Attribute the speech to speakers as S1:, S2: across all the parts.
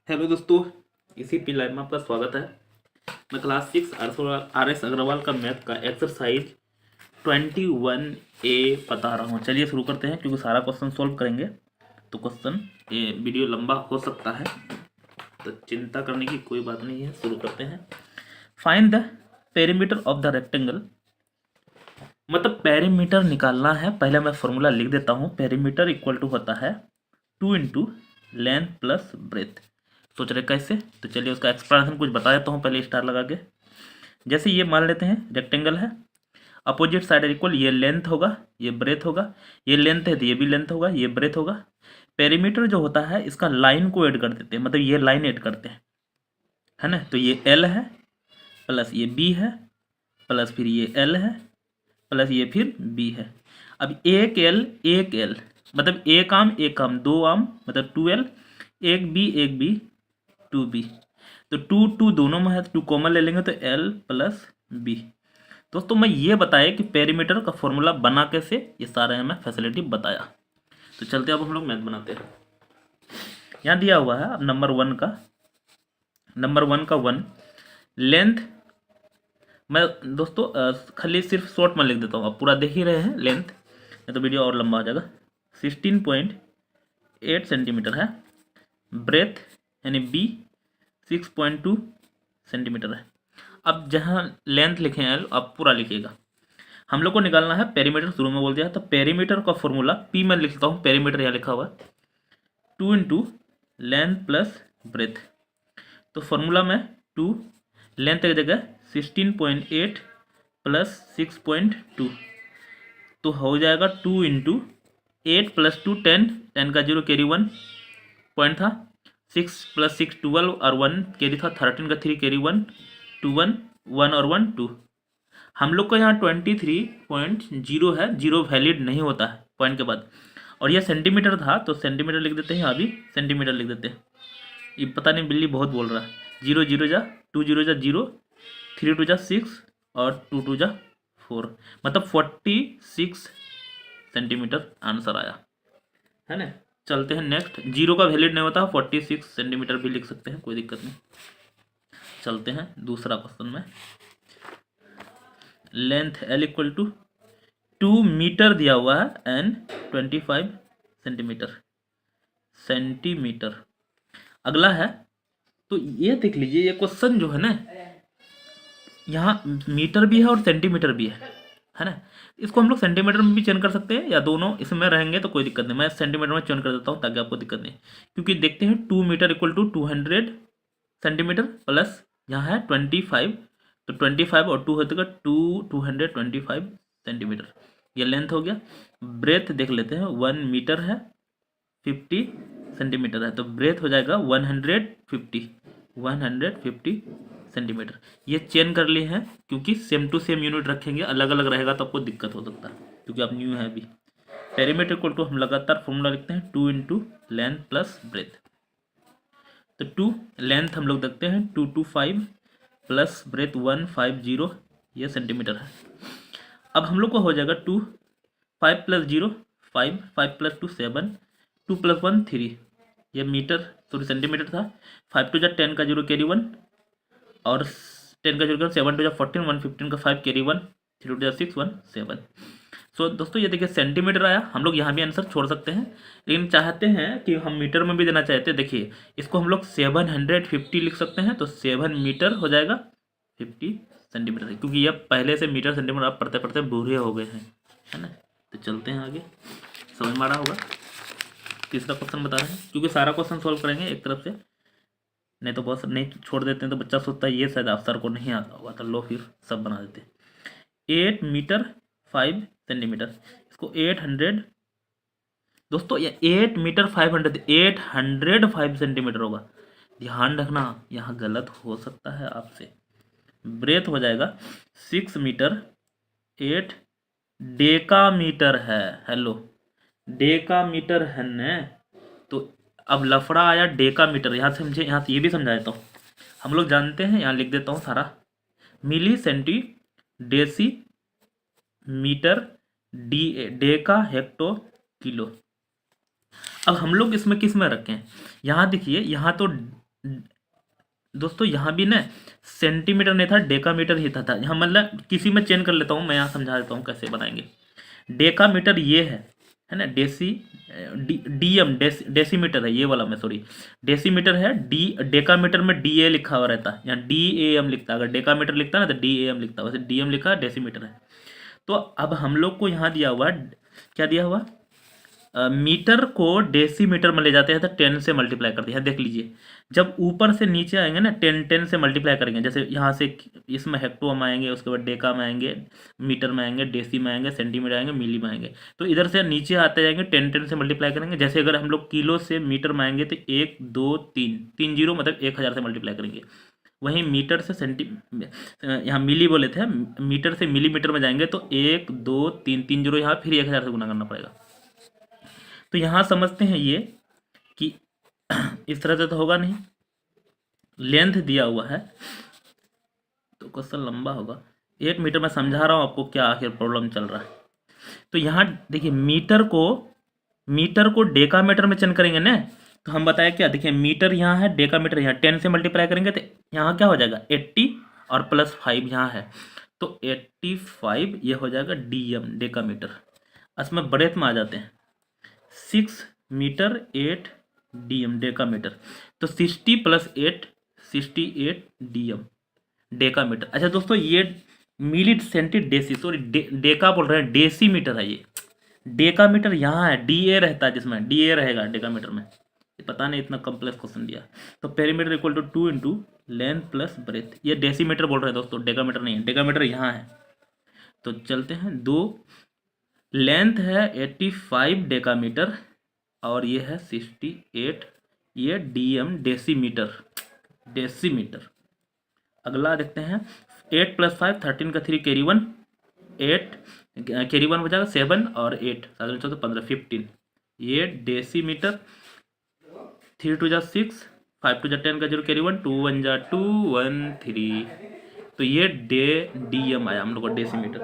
S1: Hello दोस्तों, इसी P live में आपका स्वागत है। मैं क्लास 6 RS अग्रवाल का मैथ का एक्सरसाइज 21A बता रहा हूँ। चलिए शुरू करते हैं, क्योंकि सारा क्वेश्चन सॉल्व करेंगे तो क्वेश्चन ये वीडियो लंबा हो सकता है, तो चिंता करने की कोई बात नहीं है। शुरू करते हैं। Find the perimeter of the rectangle, मतलब पेरीमीटर निकालना है। पहले मैं फॉर्मूला लिख देता हूँ। पेरीमीटर इक्वल टू होता है 2 इंटू लेंथ प्लस ब्रेथ। सोच रहे कैसे? तो चलिए उसका एक्सप्लेनेशन कुछ बता देता हूँ पहले स्टार लगा के। जैसे ये मान लेते हैं रेक्टेंगल है, अपोजिट साइड इक्वल, ये लेंथ होगा ये ब्रेथ होगा, ये लेंथ है तो ये भी लेंथ होगा ये ब्रेथ होगा। पेरीमीटर जो होता है इसका लाइन को ऐड कर देते हैं, मतलब ये लाइन ऐड करते हैं, है ना। तो ये एल है प्लस ये बी है प्लस फिर ये एल है प्लस ये फिर बी है। अब एक एल मतलब एक आम दो आम मतलब 2L, एक बी 2B। तो 2 दोनों में है, 2 कॉमन ले लेंगे तो L प्लस बी। दोस्तों मैं ये बताया कि पेरीमीटर का फॉर्मूला बना कैसे, ये सारे मैं फैसिलिटी बताया। तो चलते अब हम लोग मैथ बनाते हैं। यहाँ दिया हुआ है अब नंबर वन का 1 लेंथ। मैं दोस्तों खाली सिर्फ शॉर्ट में लिख देता हूँ, आप पूरा देख ही रहे हैं लेंथ, नहीं तो वीडियो और लंबा हो जाएगा। 16.8 सेंटीमीटर है। ब्रेथ यानी बी 6.2 सेंटीमीटर है। अब जहाँ लेंथ लिखे हैं आप पूरा लिखिएगा। हम लोग को निकालना है पेरीमीटर, शुरू में बोल दिया। तो पेरीमीटर का फॉर्मूला पी में लिखता हूँ, पेरीमीटर यहाँ लिखा हुआ 2 इंटू लेंथ प्लस ब्रेथ। तो फॉर्मूला में 2 लेंथ की जगह 16.8 प्लस 6.2, तो हो जाएगा 2 इंटू 8 प्लस 2 10 का 0 कैरी 1 पॉइंट था, 6 प्लस 6 12 और 1 कैरी था, 13 का 3 कैरी 1 2 1 और 1 2। हम लोग को यहाँ 23.0 है, 0 वैलिड नहीं होता है पॉइंट के बाद। और यह सेंटीमीटर था तो सेंटीमीटर लिख देते हैं, यहाँ भी सेंटीमीटर लिख देते हैं। ये पता नहीं बिल्ली बहुत बोल रहा है। 0 0 जा 2 0 जा 0, 3 2 जा 6 और 2 2 जा 4, मतलब 46 सेंटीमीटर आंसर आया, है ना। चलते हैं नेक्स्ट। 0 का वैलिड नहीं होता, 46 सेंटीमीटर भी लिख सकते हैं, कोई दिक्कत नहीं। चलते हैं दूसरा क्वेश्चन में। Length L equal to 2 metre दिया हुआ है एंड 25 सेंटीमीटर। अगला है, तो ये देख लीजिए, ये क्वेश्चन जो है ना, यहाँ मीटर भी है और सेंटीमीटर भी है ना। इसको हम लोग सेंटीमीटर में भी चेंज कर सकते हैं, या दोनों इसमें रहेंगे तो कोई दिक्कत नहीं। मैं सेंटीमीटर में चेंज कर देता हूँ ताकि आपको दिक्कत नहीं, क्योंकि देखते हैं 2 metre equal to 200 centimetre plus यहाँ है 25, तो 25 और 2 होगा 225 सेंटीमीटर। ये लेंथ हो गया। ब्रेथ देख लेते हैं, 1 मीटर है 50 सेंटीमीटर है, तो ब्रेथ हो जाएगा 150 सेंटीमीटर। ये चेंज कर लिए हैं, क्योंकि सेम टू सेम यूनिट रखेंगे, अलग अलग रहेगा तो आपको दिक्कत हो सकता है, क्योंकि आप न्यू है अभी। पेरीमीटर इक्वल टू हम लगातार फॉर्मूला लिखते हैं 2 इंटू लेंथ प्लस ब्रेथ। तो 2 लेंथ हम लोग देखते हैं 225 प्लस ब्रेथ 150, ये सेंटीमीटर है। अब हम लोग को हो जाएगा 2 5 प्लस 0 5 5 प्लस 2 7 2 प्लस 1 3, ये मीटर सॉरी सेंटीमीटर था। 5 टू जा 10 का 0 कैरी 1 और 10 का 0 7 टू जा 14 115 का 5 कैरी 1 3 टू जा 6 1 7। सो दोस्तों ये देखिए सेंटीमीटर आया। हम लोग यहाँ भी आंसर छोड़ सकते हैं, लेकिन चाहते हैं कि हम मीटर में भी देना चाहते हैं। देखिए इसको हम लोग 750 लिख सकते हैं, तो 7 मीटर हो जाएगा 50 सेंटीमीटर, क्योंकि यह पहले से मीटर सेंटीमीटर आप पढ़ते पढ़ते बूढ़े हो गए हैं, है ना। तो चलते हैं आगे, समझ में आ रहा होगा। तीसरा क्वेश्चन बता रहे हैं, क्योंकि सारा क्वेश्चन सॉल्व करेंगे एक तरफ से, नहीं तो बहुत नहीं छोड़ देते हैं तो बच्चा सोचता है ये शायद अफसर को नहीं आता होगा, तो लो फिर सब बना देते हैं। 8 मीटर 5 सेंटीमीटर, इसको 800, दोस्तों ये 8 मीटर 500 805 सेंटीमीटर होगा। ध्यान रखना यहाँ गलत हो सकता है आपसे। ब्रेथ हो जाएगा 6 मीटर 8 डेकामीटर है। हेलो, डेकामीटर है न, तो अब लफड़ा आया डेकामीटर। यहाँ समझे, यहाँ से ये भी समझा देता हूँ। हम लोग जानते हैं, यहाँ लिख देता हूँ सारा, milli centi deci metre deca hecto kilo. अब हम लोग इसमें किस में रखें? यहाँ देखिए, यहाँ तो दोस्तों यहाँ भी ना सेंटीमीटर नहीं था, डेकामीटर ही था। यहाँ मतलब किसी में चेंज कर लेता हूँ मैं, यहाँ समझा देता हूँ कैसे बनाएंगे। डेकामीटर ये है ना, डीएम डेसीमीटर है ये वाला में, सॉरी डेसीमीटर है। डेकामीटर में डीए लिखा हुआ रहता है, यहाँ डीएएम लिखता है। अगर डेकामीटर लिखता है ना तो डीएएम लिखता है, वैसे डीएम लिखा है, डेसीमीटर है। तो अब हम लोग को यहाँ दिया हुआ क्या दिया हुआ, मीटर को डेसीमीटर में ले जाते हैं तो 10 से मल्टीप्लाई कर दिया। देख लीजिए, जब ऊपर से नीचे आएंगे ना 10 से मल्टीप्लाई करेंगे। जैसे यहाँ से इसमें हेक्टो में आएंगे, उसके बाद डेका में आएंगे, मीटर में आएंगे, डेसी में आएंगे, सेंटीमीटर आएंगे, मिली में आएंगे। तो इधर से नीचे आते जाएंगे 10 से मल्टीप्लाई करेंगे। जैसे अगर हम लोग किलो से मीटर में आएंगे तो 1 2 3 3 जीरो मतलब 1000 से मल्टीप्लाई करेंगे। वहीं मीटर से यहाँ मिली बोले थे, मीटर से मिलीमीटर में जाएंगे तो 1 2 3 3 जीरो यहाँ फिर 1000 से गुना करना पड़ेगा। तो यहाँ समझते हैं ये कि इस तरह से तो होगा नहीं, लेंथ दिया हुआ है तो क्वेश्चन लंबा होगा। 1 मीटर में समझा रहा हूँ आपको क्या आखिर प्रॉब्लम चल रहा है। तो यहाँ देखिए मीटर को डेकामीटर में चेंज करेंगे ना, तो हम बताया क्या, देखिए मीटर यहाँ है, डेकामीटर यहाँ, 10 से मल्टीप्लाई करेंगे तो यहाँ क्या हो जाएगा 80 और प्लस 5 यहाँ है तो 85 ये हो जाएगा डीएम डेकामीटर। इसमें ब्रेथ में आ जाते हैं 6 मीटर 8 डीएम डेकामीटर। तो 60 प्लस 8 68 डीएम डेकामीटर। अच्छा दोस्तों ये मिली सेंटी डेसी, सॉरी डेका बोल रहे हैं, डेसीमीटर है ये। डेकामीटर यहाँ है, डीए रहता है, जिसमें डीए रहेगा डेकामीटर में। पता नहीं इतना कॉम्प्लेक्स क्वेश्चन दिया। तो perimeter equal to 2 into length plus breadth. ये डेसीमीटर बोल रहे हैं दोस्तों, डेकामीटर नहीं है, डेकामीटर यहाँ है। तो चलते हैं, दो लेंथ है 85 डेकामीटर और ये है 68, ये डीएम डेसीमीटर। अगला देखते हैं 8 प्लस 5 13 का 3 कैरी 1 8 कैरी 1 हो जाएगा 7 और 8 7 14 15 15 ये डेसीमीटर। 3 2 जा 6 5 2 जा 10 का 0 कैरी 1 2 1 जा 2 1 3। तो ये डीएम आया हम लोग को डेसीमीटर।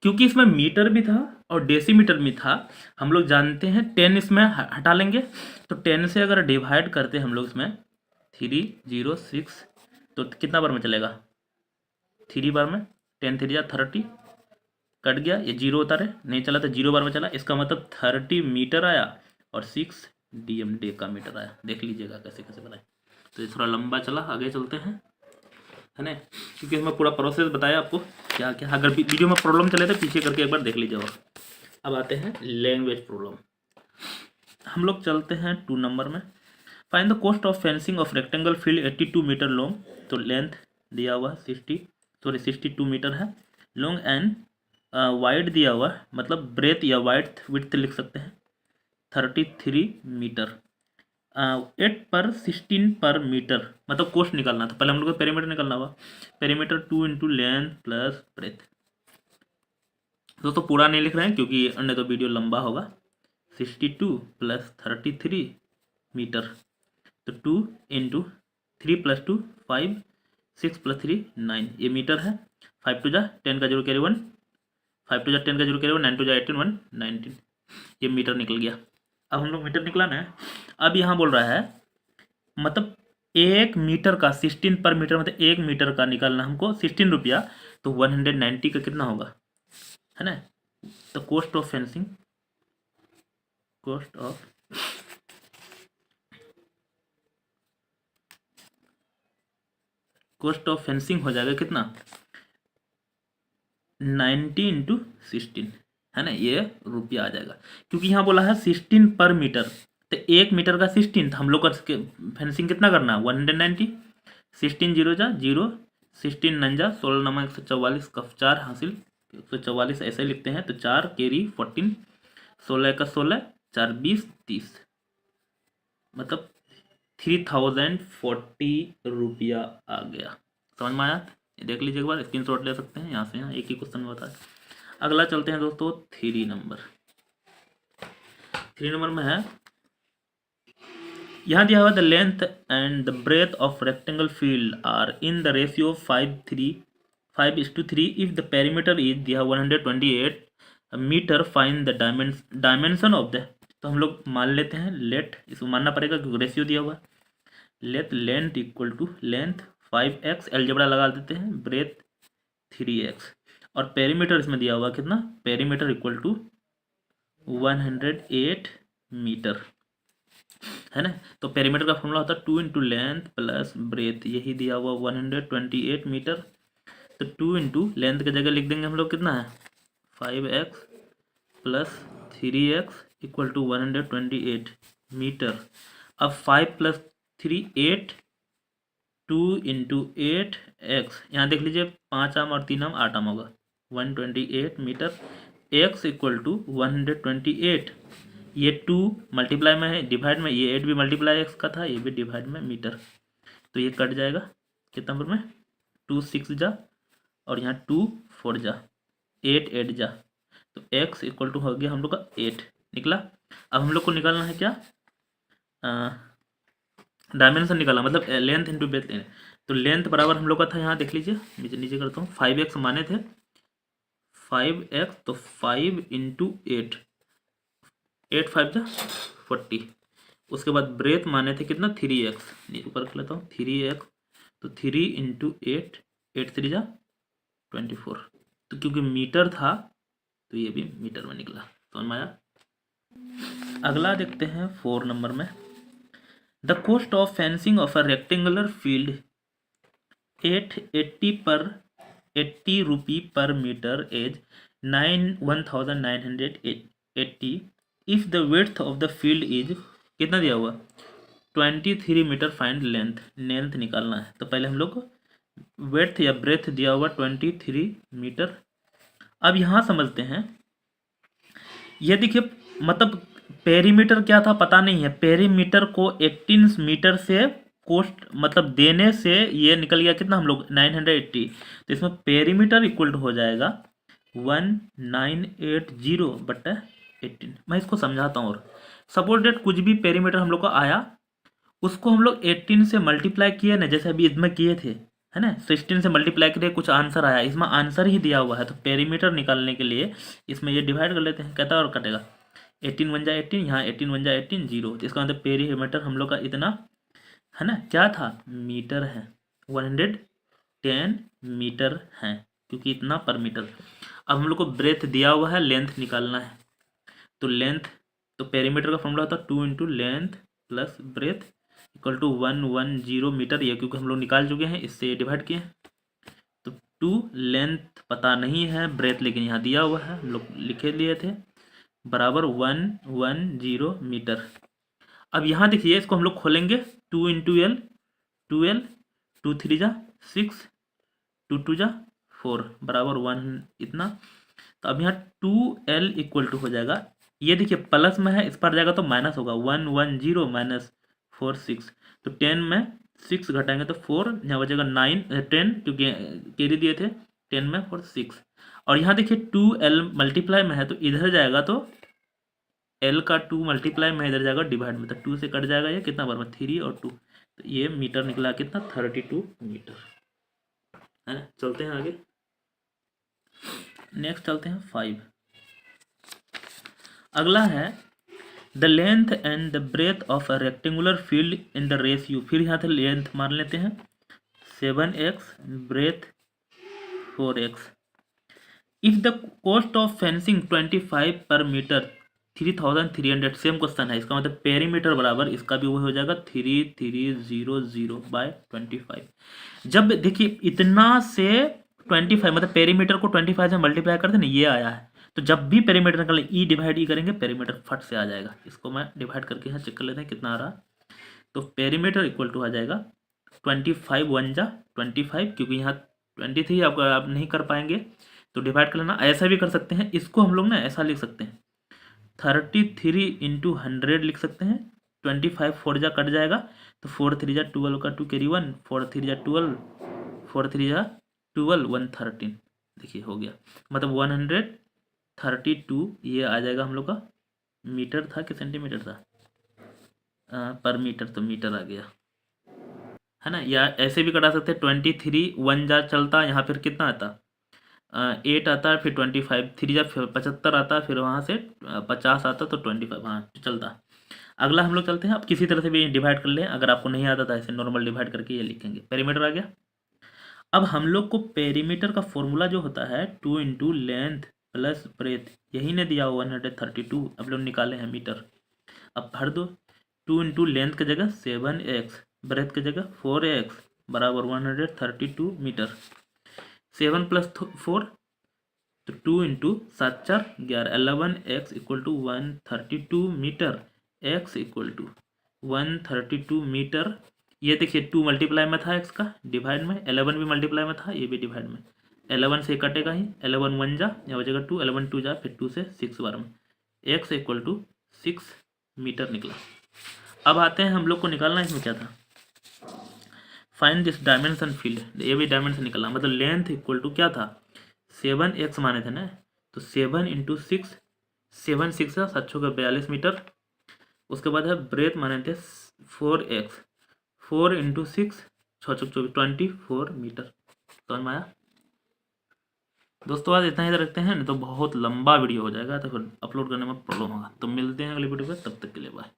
S1: क्योंकि इसमें मीटर भी था और डेसीमीटर भी था, हम लोग जानते हैं 10 इसमें हटा लेंगे तो 10 से अगर डिवाइड करते हैं हम लोग इसमें 306 तो कितना बार में चलेगा 3 बार में, 10 3 जा 30 कट गया, ये 0 उतारे नहीं चला तो 0 बार में चला, इसका मतलब 30 मीटर आया और 6 डीएम डेकामीटर आया। देख लीजिएगा कैसे कैसे बनाए। तो ये थोड़ा लंबा चला, आगे चलते हैं, है ना, क्योंकि इसमें पूरा प्रोसेस बताया आपको क्या क्या। अगर वीडियो में प्रॉब्लम चले तो पीछे करके एक बार देख लीजिएगा। अब आते हैं लैंग्वेज प्रॉब्लम। हम लोग चलते हैं 2 नंबर में। Find the cost of fencing of rectangle field 82 metre long. तो लेंथ दिया हुआ 62 मीटर है, लॉन्ग एंड वाइड दिया हुआ, मतलब ब्रेथ या विड्थ लिख सकते हैं 33 मीटर। 8 पर 16 पर मीटर, मतलब कोस्ट निकालना था। पहले हम लोग को पेरीमीटर निकालना हुआ, perimeter 2 into length plus breath. दोस्तों पूरा नहीं लिख रहे हैं क्योंकि अन्य तो वीडियो लंबा होगा। 62 प्लस 33 मीटर, तो 2 इंटू 3 प्लस 2 5 6 प्लस 3 9 ये मीटर है। 5 2 जा 10 का 0 कैरी 1 5 2 जा 10 का 0 कैरी 1 9 2 जा 18 1 19 ये मीटर निकल गया। अब हम लोग मीटर निकलाना है। अब यहाँ बोल रहा है मतलब 1 मीटर का 16 पर मीटर, मतलब 1 मीटर का निकालना हमको 16 रुपया, तो 190 का कितना होगा, है ना। तो cost of fencing, cost of fencing हो जाएगा कितना 90 इंटू 16, है ना, ये रुपया आ जाएगा। क्योंकि यहाँ बोला है 16 पर मीटर, तो 1 मीटर का 16, हम लोग का फेंसिंग कितना करना है 190। 16 0 जा 0, 16 9 जा 16 नमा 144 का 4 हासिल 144 ऐसे लिखते हैं। तो 4 कैरी 14 16 का 16 4 20 30, मतलब 3040 रुपया आ गया। समझ में आया, देख लीजिए एक बार, स्क्रीनशॉट ले सकते हैं यहाँ से, यहाँ एक ही क्वेश्चन में बताया। अगला चलते हैं दोस्तों 3 नंबर। 3 नंबर में है, यहाँ दिया हुआ the length and the breadth of rectangle field are in the ratio 5:3 if the perimeter is दिया 128 metre, find the dimension of the. तो हम लोग मान लेते हैं लेट, इसको मानना पड़ेगा क्योंकि रेशियो दिया हुआ। Length equal to length 5x, algebra लगा देते हैं, ब्रेथ 3x, और पेरीमीटर इसमें दिया हुआ कितना, पेरीमीटर इक्वल टू 108 मीटर, है ना। तो पेरीमीटर का फॉर्मूला होता है 2 इंटू लेंथ प्लस ब्रेथ, यही दिया हुआ 128 मीटर। तो 2 इंटू लेंथ की जगह लिख देंगे हम लोग कितना है 5x plus 3x equal to 128 metre. अब 5 प्लस 3 8, 2 इंटू 8x, यहाँ देख लीजिए 5 आम और 3 आम 8 आम होगा, 128 मीटर। x इक्वल टू 128, ये 2 मल्टीप्लाई में है, डिवाइड में, ये 8 भी मल्टीप्लाई x का था, ये भी डिवाइड में मीटर, तो ये कट जाएगा कितना नंबर में 2 6 जा, और यहाँ 2 4 जा, 8 8 जा, तो x इक्वल टू हो गया हम लोग का 8 निकला। अब हम लोग को निकालना है क्या, डायमेंशन निकालना, मतलब लेंथ इंटू ब्रेथ लेना। तो लेंथ बराबर हम लोग का था, यहाँ देख लीजिए, नीचे नीचे करता हूँ, 5x माने थे 5x, तो 5 इंटू 8, 8 5 जा 40। उसके बाद ब्रेथ माने थे कितना 3x, ऊपर कर लेता हूँ 3x, तो 3 इंटू 8, 8 3 जा 24, तो क्योंकि मीटर था तो ये भी मीटर में निकला, समझ में आया। अगला देखते हैं 4 नंबर में, the cost of fencing of a rectangular field 80 rupee per metre as 1980 if the width of the field is, कितना दिया हुआ 23 मीटर, फाइंड लेंथ निकालना है। तो पहले हम लोग को विड्थ या ब्रेथ दिया हुआ 23 मीटर। अब यहाँ समझते हैं, ये देखिए मतलब पेरीमीटर क्या था पता नहीं है, पेरीमीटर को 18 मीटर से कोस्ट मतलब देने से ये निकल गया कितना हम लोग 980, तो इसमें पेरीमीटर इक्वल टू हो जाएगा 1980 बटा 18। मैं इसको समझाता हूँ, और सपोज डेट कुछ भी पेरीमीटर हम लोग को आया, उसको हम लोग 18 से मल्टीप्लाई किए ना, जैसे अभी इसमें किए थे, है ना, 16 से मल्टीप्लाई करिए, कुछ आंसर आया, इसमें आंसर ही दिया हुआ है, तो पेरीमीटर निकालने के लिए इसमें ये डिवाइड कर लेते हैं, कहता है और कटेगा 18 1 जा 18, यहाँ 18 1 जा 18 0, तो इसका मतलब पेरीमीटर हम लोग का इतना, है ना, क्या था मीटर है, 110 मीटर है, क्योंकि इतना पर मीटर। अब हम लोग को ब्रेथ दिया हुआ है, लेंथ निकालना है, तो लेंथ, तो पेरीमीटर का फॉर्मूला होता है 2 into length plus breadth equal to 110 metre, ये क्योंकि हम लोग निकाल चुके हैं, इससे डिवाइड किए हैं। तो 2 लेंथ पता नहीं है, ब्रेथ लेकिन यहाँ दिया हुआ है, हम लोग लिखे लिए थे, बराबर 110 मीटर। अब यहाँ देखिए, इसको हम लोग खोलेंगे, 2 इंटू एल, 2l, 2 3 जा 6, 2 2 जा 4, बराबर 1 इतना। तो अब यहाँ 2l इक्वल टू हो जाएगा, ये देखिए प्लस में है, इस पर जाएगा तो माइनस होगा, 110 माइनस 4 6, तो 10 में 6 घटाएंगे तो 4, यहाँ बचेगा 9 10, क्योंकि कैरी दिए थे, 10 में 4 6, और यहाँ देखिए 2l मल्टीप्लाई में है, तो इधर जाएगा तो l का 2 मल्टीप्लाई में इधर जाएगा डिवाइड में, तो 2 से कट जाएगा, ये कितना बराबर 3 और 2, तो ये मीटर निकला कितना 32 मीटर, है ना। चलते हैं आगे, नेक्स्ट चलते हैं 5। अगला है the length and the breadth of a rectangular field in the ratio, फिर यहाँ से लेंथ मान लेते हैं 7x, breadth 4x। If the cost of fencing 25 per metre 3300, same question है, इसका मतलब पेरीमीटर बराबर इसका भी वो हो जाएगा 3300/25। जब देखिए इतना से 25, मतलब पेरीमीटर को 25 से मल्टीप्लाई करते ना, ये आया है, तो जब भी पेरीमीटर निकालें ई डिवाइड ई करेंगे, पेरीमीटर फट से आ जाएगा। इसको मैं डिवाइड करके यहाँ चेक कर लेते हैं कितना आ रहा, तो पेरीमीटर इक्वल टू आ जाएगा 25 1 जा 25, क्योंकि यहाँ 23 आप नहीं कर पाएंगे तो डिवाइड कर लेना, ऐसा भी कर सकते हैं, इसको हम लोग ना ऐसा लिख सकते हैं 33 इंटू 100 लिख सकते हैं, 25 4 जा कट जाएगा, तो 4 3 जा 12 का 2 कैरी 1, 4 3 जा 12, 4 3 जा 12 113, देखिए हो गया, मतलब 132 ये आ जाएगा हम लोग का, मीटर था कि सेंटीमीटर था, पर मीटर, तो मीटर आ गया, है ना। या ऐसे भी कटा सकते हैं, 23 1 जा चलता, यहाँ फिर कितना आता 8 आता है, फिर 25 3 जा 75 आता, फिर वहाँ से 50 आता, तो 25 हाँ चलता। अगला हम लोग चलते हैं, आप किसी तरह से भी डिवाइड कर लें, अगर आपको नहीं आता था ऐसे नॉर्मल डिवाइड करके ये लिखेंगे। पेरीमीटर आ गया। अब हम लोग को पेरीमीटर का फॉर्मूला जो होता है 2 इंटू लेंथ प्लस ब्रेथ, यही ने दिया 132, अब लोग निकाले हैं मीटर। अब भर दो, 2 इंटू लेंथ की जगह 7x, ब्रेथ की जगह 4x बराबर 132 मीटर। 7 प्लस 4 तो 2 into 7 4 11, 11x equal to 132 metre, x equal to 132 metre. ये देखिए 2 मल्टीप्लाई में था x का, डिवाइड में 11 भी मल्टीप्लाई में था, ये भी डिवाइड में। 11 से कटेगा ही, 11 1 जा, यहाँ बचेगा 2, 11 2 जा, फिर 2 से 6 बार में, x इक्वल टू 6 मीटर निकला। अब आते हैं, हम लोग को निकालना इसमें क्या था, फाइंड दिस डायमेंशन फील्ड, ये भी डायमेंशन निकलना, मतलब लेंथ इक्वल टू क्या था 7x माने थे ना, तो 7 इंटू 6, 7 6 7 का 42 मीटर। उसके बाद है ब्रेथ माने थे 4x, 4 इंटू 6 6 24 24 मीटर। समझ में आया दोस्तों? आज इतना ही रखते हैं, नहीं तो बहुत लंबा वीडियो हो जाएगा, तो फिर अपलोड करने में प्रॉब्लम होगा। तो मिलते हैं अगली वीडियो में, तब तक के लिए बाय।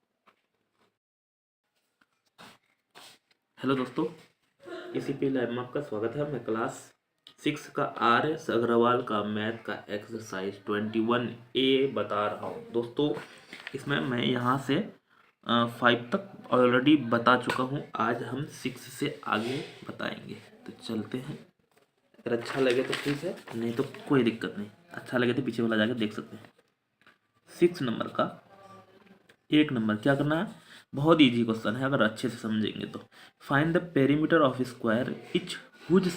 S1: हेलो दोस्तों, इसी पे लाइव में आपका स्वागत है। मैं क्लास 6 का RS अग्रवाल का मैथ का एक्सरसाइज 21A बता रहा हूँ दोस्तों। इसमें मैं यहाँ से 5 तक ऑलरेडी बता चुका हूँ, आज हम 6 से आगे बताएंगे। तो चलते हैं, अगर अच्छा लगे तो ठीक है, नहीं तो कोई दिक्कत नहीं, अच्छा लगे तो पीछे वाला जाके देख सकते हैं। 6 नंबर का 1 नंबर क्या करना है, बहुत इजी क्वेश्चन है अगर अच्छे से समझेंगे तो। Find the perimeter of square each whose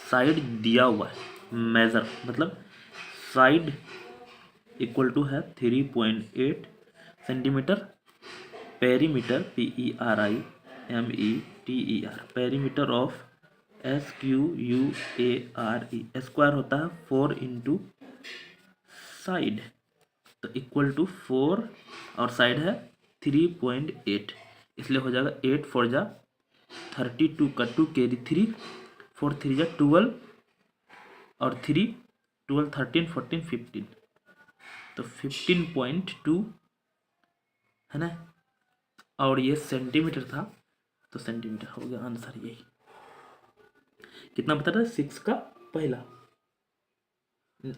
S1: side दिया हुआ है, मेजर मतलब साइड इक्वल टू है 3.8 centimetre. Perimeter PERIMETER, perimeter of SQUARE, square होता है 4 इंटू साइड, तो इक्वल टू 4 और साइड है 3.8, इसलिए हो जाएगा 8 4 जा 32 का 2 कैरी 3, 4 3 जा 12 और 3 12 13 14 15, तो 15.2 है ना। और ये सेंटीमीटर था, तो सेंटीमीटर हो गया आंसर यही। कितना बता रहा है 6 का पहला।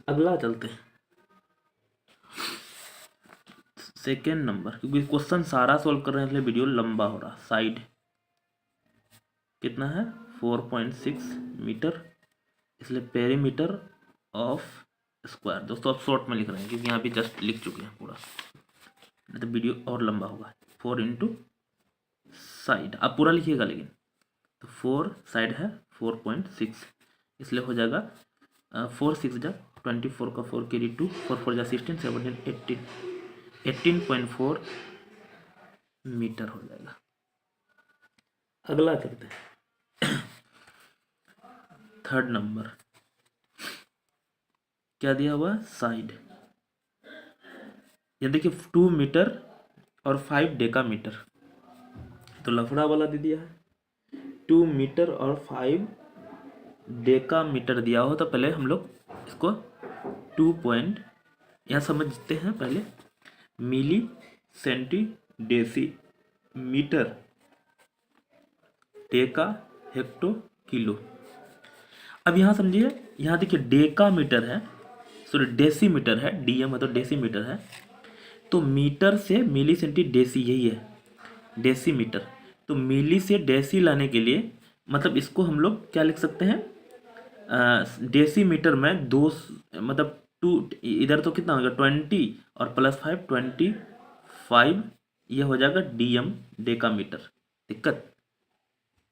S1: अगला चलते हैं सेकेंड नंबर, क्योंकि क्वेश्चन सारा सॉल्व कर रहे हैं इसलिए वीडियो लंबा हो रहा। साइड कितना है 4.6 मीटर, इसलिए पेरीमीटर ऑफ स्क्वायर। दोस्तों आप शॉर्ट में लिख रहे हैं क्योंकि यहाँ भी जस्ट लिख चुके हैं पूरा, नहीं तो वीडियो और लंबा होगा। 4 इंटू साइड, आप पूरा लिखिएगा लेकिन, तो 4 साइड है 4.6, इसलिए हो जाएगा 4 6 जा 24 का 4 कैरी 2, 4 4 जा 16 17 18, 18.4 मीटर हो जाएगा। अगला करते हैं थर्ड नंबर, क्या दिया हुआ है साइड, ये देखिए 2 मीटर और 5 डेकामीटर, तो लफड़ा वाला दे दिया है 2 मीटर और 5 डेकामीटर दिया हो, तो पहले हम लोग इसको 2 पॉइंट यहाँ समझते हैं पहले, milli centi deci metre deca hecto kilo. अब यहाँ समझिए, यहाँ देखिए डेका मीटर है, सॉरी डेसीमीटर है, DM मतलब डेसीमीटर है, तो मीटर से मिली सेंटी डेसी यही है डेसीमीटर, तो मिली से डेसी लाने के लिए मतलब इसको हम लोग क्या लिख सकते हैं, डेसीमीटर में 2 मतलब 2 इधर तो कितना होगा 20 और प्लस 5 25, ये हो जाएगा DM डेकामीटर। दिक्कत,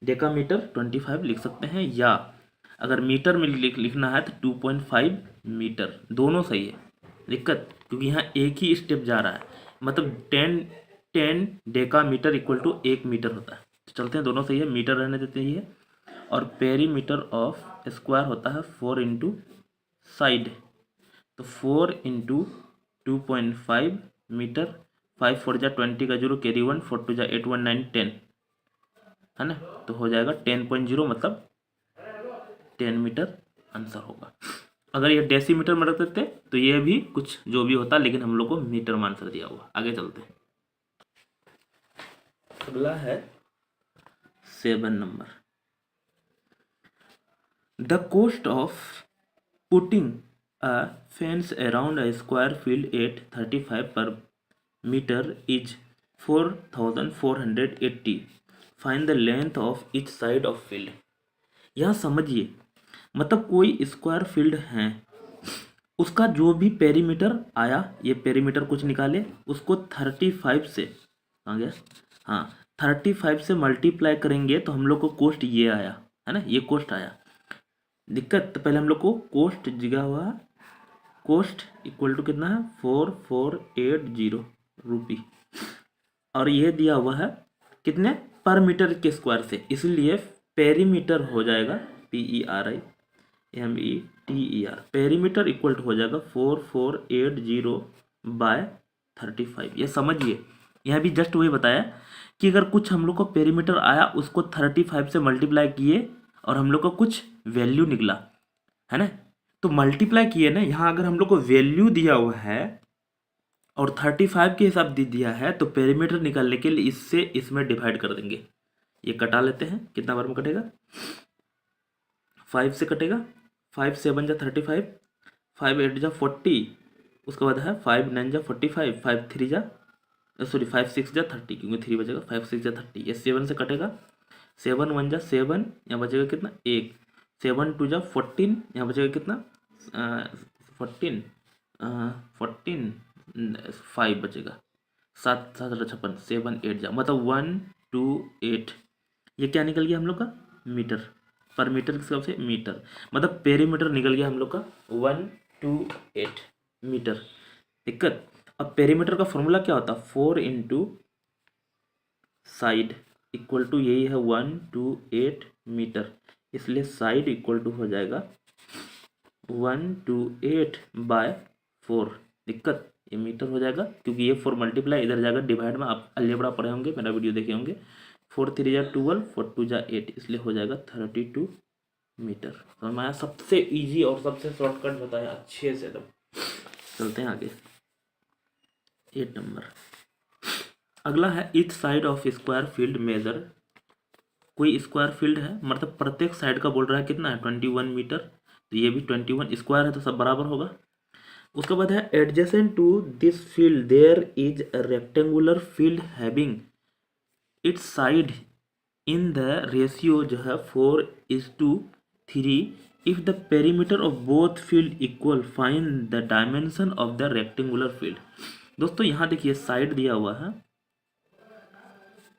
S1: डेकामीटर 25 लिख सकते हैं, या अगर मीटर में लिखना है तो 2.5 मीटर, दोनों सही है। दिक्कत क्योंकि यहाँ एक ही स्टेप जा रहा है, मतलब 10 डेकामीटर इक्वल टू 1 मीटर होता है। तो चलते हैं, दोनों सही है, मीटर रहने देते हैं। और पेरीमीटर ऑफ स्क्वायर होता है 4 इंटू साइड, तो 4 इंटू 2.5 मीटर, 5 4 जा 20 का 0 कैरी 1, 4 2 जा 8 1 9 10 है ना, तो हो जाएगा 10.0 मतलब 10 मीटर आंसर होगा। अगर ये डेसीमीटर में रख देते तो ये भी कुछ जो भी होता, लेकिन हम लोग को मीटर में आंसर दिया हुआ। आगे चलते हैं, अगला है 7 number. The cost of putting a fence around a square field at 35 per metre is 4480। Find the length of each side of field. यहाँ समझिए, मतलब कोई स्क्वायर फील्ड है, उसका जो भी पेरीमीटर आया, ये पेरीमीटर कुछ निकाले, उसको 35 से, आ गया, हाँ 35 से मल्टीप्लाई करेंगे तो हम लोग को कोस्ट ये आया है ना, ये कोस्ट आया। दिक्कत, तो पहले हम लोग को कोस्ट दिया हुआ, कोस्ट इक्वल टू कितना है 4480 रुपी, और ये दिया हुआ है कितने पर मीटर के स्क्वायर से, इसलिए पेरीमीटर हो जाएगा PERIMETER, पेरीमीटर इक्वल टू हो जाएगा 4480 बाय 35। ये समझिए, यह भी जस्ट वही बताया कि अगर कुछ हम लोग को पेरीमीटर आया, उसको 35 से मल्टीप्लाई किए और हम लोग को कुछ वैल्यू निकला है ना, तो मल्टीप्लाई किए ना, यहाँ अगर हम लोग को वैल्यू दिया हुआ है और 35 के हिसाब दे दिया है, तो पेरीमीटर निकालने के लिए इससे इसमें डिवाइड कर देंगे। ये कटा लेते हैं, कितना बार में कटेगा, 5 से कटेगा, 5 7 जा 35, 5 8 जा 40, उसके बाद है 5 9 जा 45, 5 3 जा सॉरी 5 6 जा 30, क्योंकि 3 बचेगा, 5 6 जा 30, ये 7 से कटेगा, 7 1 जा 7, यहाँ बचेगा कितना 1, 7 2 जा 14, यहाँ बचेगा कितना 14 5 बचेगा, 7 7 56, 7 8 जा, मतलब 1 2 8, ये क्या निकल गया हम लोग का मीटर, पर मीटर किस हिसाब से मीटर, मतलब पेरीमीटर निकल गया हम लोग का 128 मीटर। दिक्कत, अब पेरीमीटर का फॉर्मूला क्या होता है 4 इंटू साइड इक्वल टू यही है 128 मीटर, इसलिए साइड इक्वल टू हो जाएगा 128 बाय 4। दिक्कत, ये मीटर हो जाएगा क्योंकि ये 4 मल्टीप्लाई इधर जाएगा डिवाइड में, आप अलजेब्रा पढ़े होंगे, मेरा वीडियो देखे होंगे। 4 3 जा 12, 4 2 जा 8, इसलिए हो जाएगा 32 मीटर। तो मैं सबसे इजी और सबसे शॉर्टकट बताया अच्छे से। तब चलते हैं आगे 8 नंबर। अगला है each side of square field measure. कोई स्क्वायर फील्ड है, मतलब प्रत्येक साइड का बोल रहा है कितना है 21 मीटर, तो ये भी 21 स्क्वायर है तो सब बराबर होगा। उसके बाद है adjacent to this field there is a rectangular field having its side in the ratio जो है 4:3 if the perimeter of both field equal find the dimension of the rectangular field. दोस्तों यहाँ देखिए साइड दिया हुआ है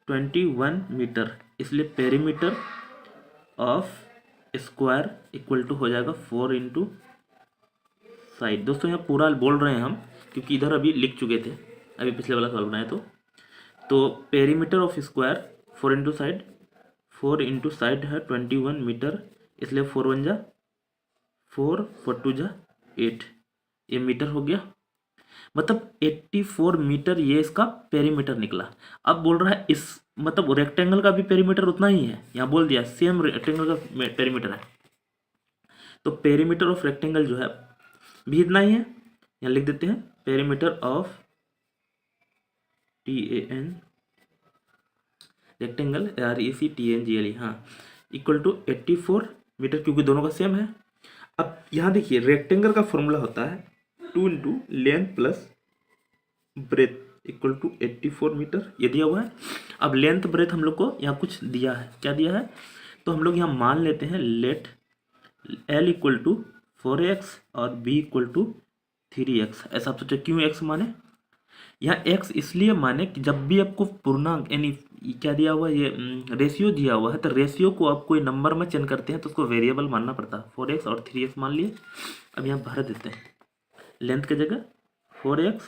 S1: 21 मीटर, इसलिए perimeter of square equal to हो जाएगा 4 इंटू साइड। दोस्तों यहाँ पूरा बोल रहे हैं हम क्योंकि इधर अभी लिख चुके थे, अभी पिछले वाला सवाल बनाए तो perimeter of square 4 into side, 4 into side है 21 मीटर, इसलिए 4 1 जा 4, 4 2 जा 8, ये मीटर हो गया, मतलब 84 मीटर ये इसका पेरीमीटर निकला। अब बोल रहा है इस मतलब रेक्टेंगल का भी पेरीमीटर उतना ही है, यहाँ बोल दिया सेम रेक्टेंगल का पेरीमीटर है, तो पेरीमीटर ऑफ रेक्टेंगल जो है भी इतना ही है, यहाँ लिख देते हैं perimeter of TAN rectangle RECTANGLE, हाँ इक्वल टू 84 मीटर, क्योंकि दोनों का सेम है। अब यहाँ देखिए रेक्टेंगल का फॉर्मूला होता है 2 into length plus breadth equal to 84 metre, ये दिया हुआ है। अब लेंथ ब्रेथ हम लोग को यहाँ कुछ दिया है, क्या दिया है, तो हम लोग यहाँ मान लेते हैं late L equal to 4x और B इक्वल टू 3x। ऐसा आप सोचे क्यों x माने, यहाँ x इसलिए माने कि जब भी आपको पूर्णांक यानी क्या दिया हुआ ये रेशियो दिया हुआ है, तो रेशियो को आप कोई नंबर में चेंज करते हैं तो उसको वेरिएबल मानना पड़ता है। 4x और 3x मान लिए, अब यहाँ भर देते हैं लेंथ की जगह 4x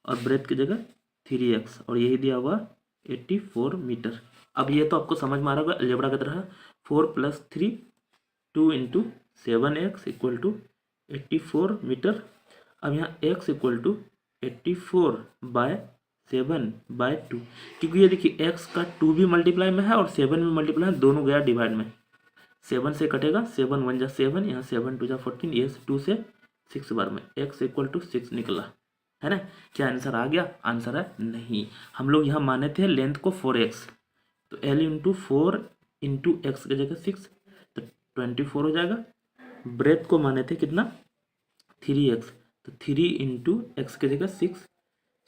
S1: और ब्रेथ की जगह 3x, और यही दिया हुआ 84 मीटर। अब ये तो आपको समझ में आ रहा होगा अलजेब्रा की तरह, 4 + 3 2 into 7x equal to 84 metre. अब यहाँ x इक्वल टू 84 बाय 7/2, क्योंकि ये देखिए x का 2 भी मल्टीप्लाई में है और 7 भी मल्टीप्लाई है, दोनों गया डिवाइड में, 7 से कटेगा, 7 1 जा 7, यहाँ 7 2 जा 14, ये 2 से 6 बार में x इक्वल टू 6 निकला है ना। क्या आंसर आ गया, आंसर है नहीं। हम लोग यहाँ माने थे लेंथ को 4x, तो L इंटू 4 इंटू एक्स की जगह 6, तो 24 हो जाएगा। ब्रेथ को माने थे कितना 3x, तो 3 इंटू एक्स की जगह 6,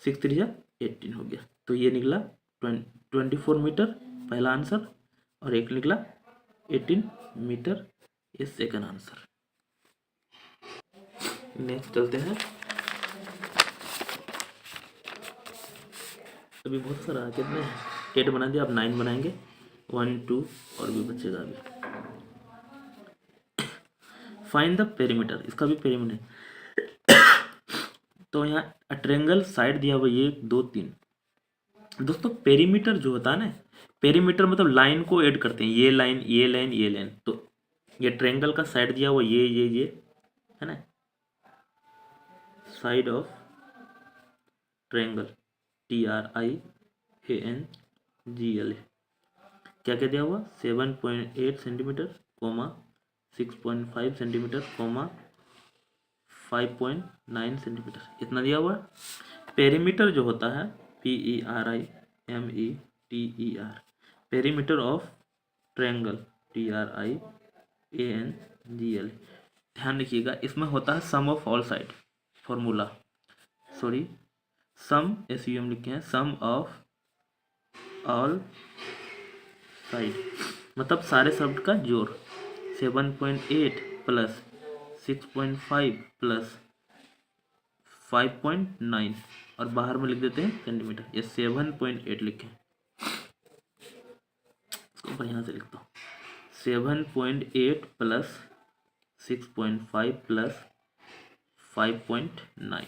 S1: 6 3 18 हो गया। तो ये निकला 24 मीटर पहला आंसर, और एक निकला 18 मीटर, ये सेकंड आंसर। नेक्स्ट चलते हैं। अभी बहुत सारा कितने 8 बना दिया, अब 9 बनाएंगे, 1 2 और भी बचेगा अभी। फाइंड द पेरीमीटर, इसका भी पेरीमीटर। तो यहाँ ट्रेंगल साइड दिया हुआ ये 1 2 3। दोस्तों पेरीमीटर जो होता है ना, पेरीमीटर मतलब लाइन को ऐड करते हैं, ये लाइन ये लाइन ये लाइन। तो ये ट्रेंगल का साइड दिया हुआ ये है ना, साइड ऑफ ट्रेंगल TRIANGL, क्या क्या दिया हुआ 7.8 सेंटीमीटर, 6.5 सेंटीमीटर, 5.9 सेंटीमीटर, इतना दिया हुआ। पेरीमीटर जो होता है PERIMETER, perimeter of triangle TRIANGL, ध्यान रखिएगा इसमें होता है sum of all side, formula sorry sum SUM लिखे हैं, सम ऑफ ऑल साइड मतलब सारे शब्द का जोड़, 7.8 प्लस 6.5 प्लस 5.9 और बाहर में लिख देते हैं सेंटीमीटर, ये 7.8 लिखें, इसको बढ़िया से लिखता हूँ, 7.8 प्लस 6.5 प्लस 5.9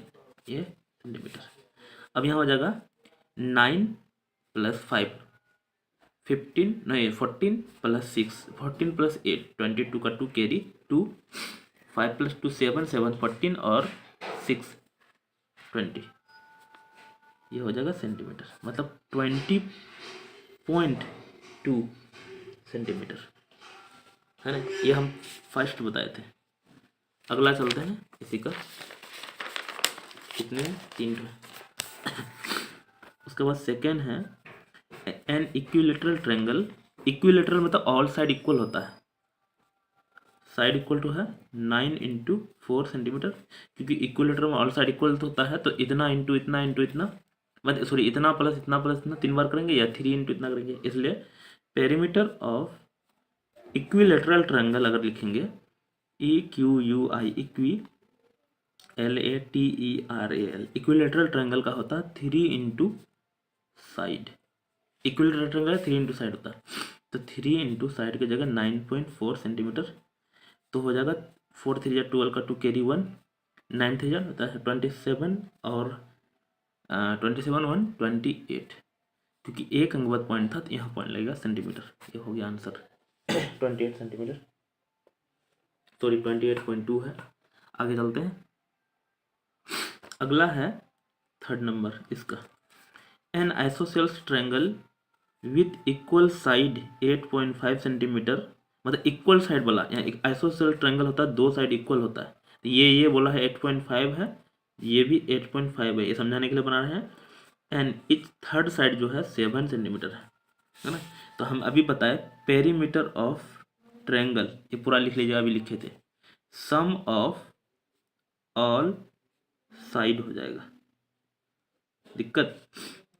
S1: ये सेंटीमीटर। अब यहाँ हो जाएगा 9 प्लस 5 15 नहीं 14 प्लस 6 14 प्लस 8 22 का 2 कैरी 2 5 प्लस 2 7 7 14 और 6 20, ये हो जाएगा सेंटीमीटर, मतलब 20.2 सेंटीमीटर है ना, ये हम फर्स्ट बताए थे। अगला चलते हैं इसी का, कितने 3 उसके बाद सेकेंड है एन इक्विलेटरल ट्रायंगल, इक्विलेटरल मतलब ऑल साइड इक्वल होता है, साइड इक्वल टू है 9 इंटू 4 सेंटीमीटर, क्योंकि इक्विलेटरल में ऑल साइड इक्वल होता है, तो इतना इंटू इतना इंटू इतना मतलब सॉरी इतना प्लस इतना 3 बार करेंगे या 3 इंटू इतना करेंगे, इसलिए पेरीमीटर ऑफ इक्विलेटरल ट्रायंगल अगर लिखेंगे EQUI equi LATERAL, equilateral triangle का होता है 3 into side, equilateral triangle 3 into side होता है, तो 3 इंटू साइड की जगह 9.4 सेंटीमीटर, तो हो जाएगा 4 3 12 का 2 कैरी 1 9 3 होता है 27 और 27 1 28, क्योंकि एक अंक बाद पॉइंट था तो यहाँ पॉइंट लगेगा सेंटीमीटर, ये हो गया आंसर 28 सेंटीमीटर, सॉरी 28.2 है। आगे चलते हैं, अगला है थर्ड नंबर इसका, N isosceles triangle with equal side 8.5 centimetre, मतलब इक्वल साइड वाला, यहाँ एक आइसोसेल ट्रायंगल होता है 2 साइड इक्वल होता है, तो ये बोला है 8.5 है, ये भी 8.5 है, ये समझाने के लिए बना रहे हैं। एंड इच थर्ड साइड जो है 7 सेंटीमीटर है ना, तो हम अभी बताए पेरीमीटर ऑफ ट्रायंगल, ये पूरा लिख लीजिए, अभी लिखे थे सम ऑफ ऑल साइड हो जाएगा, दिक्कत,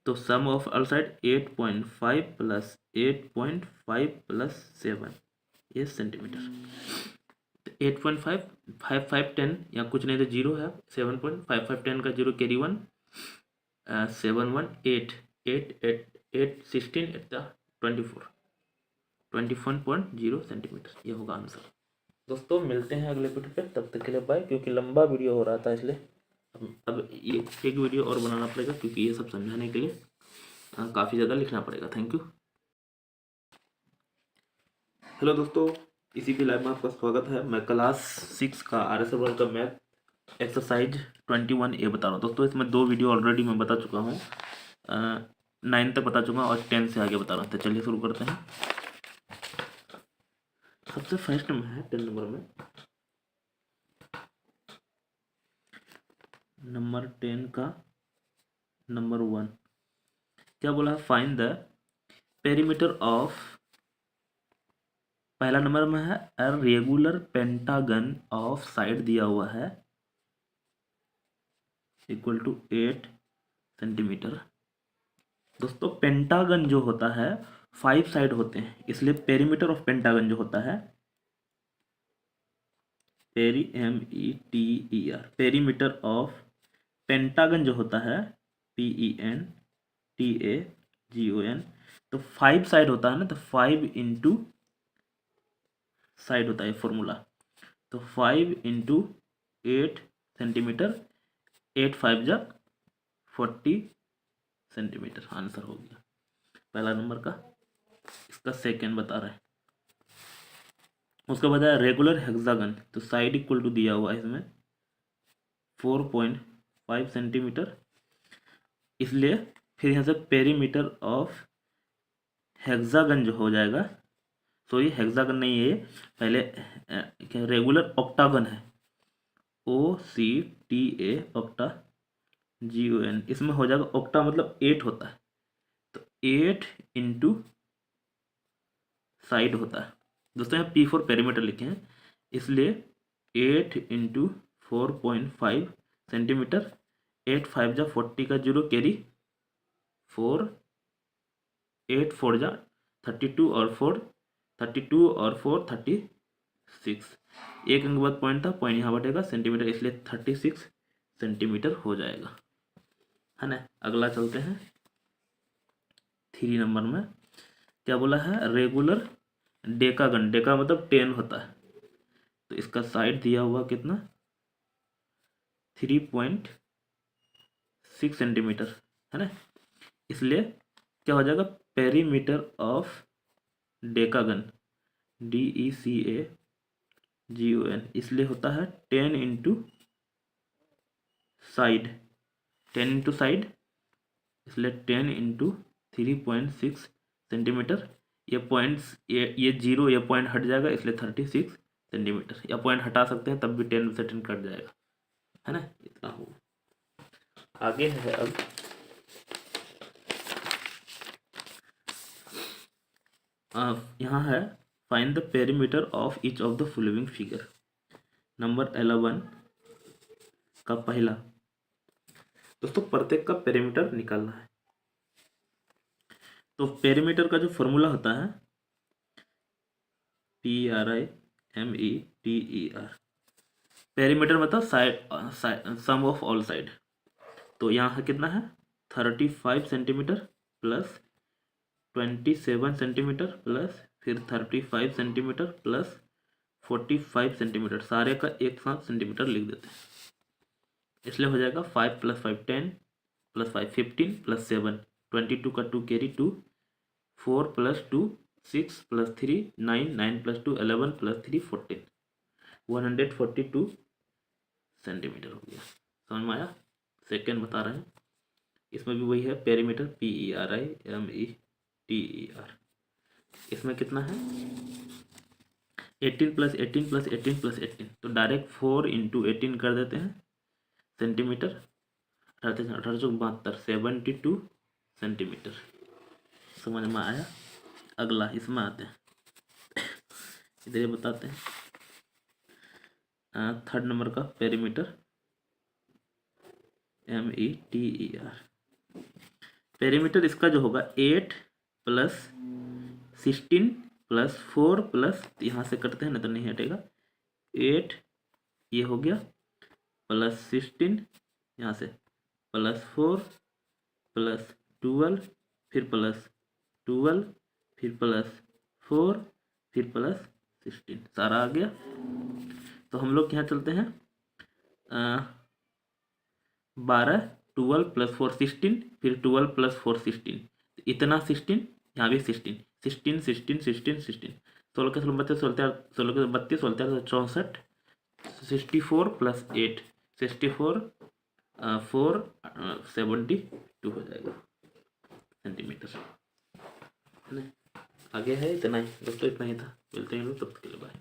S1: तो sum of all side 8.5 plus 8.5 plus 7 ये सेंटीमीटर, तो 8.5 5 5 10 या कुछ नहीं तो 0 है, 7.5 10 का 0 कैरी 1 7 1 8 8 8 8 16 8 24 21.0 सेंटीमीटर, ये होगा आंसर। दोस्तों मिलते हैं अगले वीडियो पे, तब तक के लिए बाय, क्योंकि लंबा वीडियो हो रहा था इसलिए अब ये एक वीडियो और बनाना पड़ेगा, क्योंकि ये सब समझाने के लिए काफ़ी ज़्यादा लिखना पड़ेगा। Thank you. हेलो दोस्तों, इसी के लाइव में आपका स्वागत है। मैं क्लास 6 का RS वर्ग का मैथ एक्सरसाइज 21A बता रहा हूँ। दोस्तों इसमें 2 वीडियो ऑलरेडी मैं बता चुका हूँ, 9 तक बता चुका हूँ और 10 से आगे बता रहा हूँ। तो चलिए शुरू करते हैं। सबसे फर्स्ट में है 10 नंबर में, नंबर 10 का नंबर 1 क्या बोला है, फाइंड द पेरीमीटर ऑफ, पहला नंबर में है a regular pentagon of side दिया हुआ है इक्वल टू 8 सेंटीमीटर। दोस्तों पेंटागन जो होता है 5 साइड होते हैं, इसलिए पेरीमीटर ऑफ पेंटागन जो होता है पेरीमीटर ऑफ पेंटागन जो होता है PENTAGON, तो 5 साइड होता है ना, तो 5 इंटू साइड होता है फॉर्मूला, तो 5 इंटू 8 सेंटीमीटर, 8 5 जा 40 सेंटीमीटर, आंसर हो गया पहला नंबर का। इसका सेकेंड बता रहे हैं। उसके बाद है रेगुलर हेक्सागन, तो साइड इक्वल टू दिया हुआ है इसमें 4.5 सेंटीमीटर, इसलिए फिर यहाँ से पेरीमीटर ऑफ हेक्सागन जो हो जाएगा, सॉरी हेक्सागन नहीं है, पहले रेगुलर ऑक्टागन है OCTA ऑक्टा GON, इसमें हो जाएगा ऑक्टा मतलब 8 होता है, तो 8 इंटू साइड होता है। दोस्तों यहाँ P4 पेरीमीटर लिखे हैं, इसलिए 8 इंटू 4.5 सेंटीमीटर, 8 5 जा 40 का 0 कैरी 4, 8 4 जा 32 और 4 32 और 4 36, एक अंक बाद पॉइंट था, पॉइंट यहाँ बटेगा सेंटीमीटर, इसलिए 36 सेंटीमीटर हो जाएगा, है ना। अगला चलते हैं 3 नंबर में, क्या बोला है रेगुलर डेकागन, डेका मतलब 10 होता है, तो इसका साइड दिया हुआ कितना 3.6 सेंटीमीटर, है ना, इसलिए क्या हो जाएगा पेरीमीटर ऑफ डेकागन DECAGON, इसलिए होता है 10 इंटू साइड, 10 इंटू साइड, इसलिए 10 इंटू 3.6 सेंटीमीटर, ये पॉइंट्स ये 0 ये पॉइंट हट जाएगा, इसलिए 36 सेंटीमीटर, या पॉइंट हटा सकते हैं तब भी 10 से 10 कट जाएगा, है ना, इतना हो। आगे है अब यहाँ है find the perimeter of each of the following figure, number 11 का पहला। दोस्तों प्रत्येक का पेरीमीटर निकालना है, तो पेरीमीटर का जो फॉर्मूला होता है PRIMETER, पेरीमीटर मतलब side sum of all side, तो यहाँ कितना है 35 सेंटीमीटर प्लस 27 सेंटीमीटर प्लस फिर 35 सेंटीमीटर प्लस 45 सेंटीमीटर, सारे का एक साथ सेंटीमीटर लिख देते हैं, इसलिए हो जाएगा 5 + 5 10 + 5 15 + 7 22 का 2 कैरी 2, 4 + 2 6 + 3 9 9 + 2 11 + 3 14, 142 सेंटीमीटर हो गया। समझ में आया। सेकेंड बता रहे हैं, इसमें भी वही है पेरीमीटर PERIMETER, इसमें कितना है 18 + 18 + 18 + 18, तो डायरेक्ट 4 इंटू 18 कर देते हैं सेंटीमीटर, 1872 72 सेंटीमीटर। समझ में आया। अगला इसमें आते हैं, इधर ये बताते हैं थर्ड नंबर का पेरीमीटर METER, पेरीमीटर इसका जो होगा 8 + 16 + 4 प्लस यहाँ से करते हैं ना तो नहीं हटेगा, 8 ये हो गया प्लस 16 यहाँ से प्लस 4 प्लस 12 फिर प्लस 12 फिर प्लस 4 फिर प्लस 16, सारा आ गया। तो हम लोग यहाँ चलते हैं 12 12 + 4 16 फिर 12 + 4 16, इतना 16 यहाँ भी 16 16 16 16 16, 16 के 32 16 के 32 16 64 64 + 8 64 4 72 हो जाएगा सेंटीमीटर, है ना। आगे है इतना ही दोस्तों, इतना ही था, मिलते हैं लोग तब तक के लिए बाय।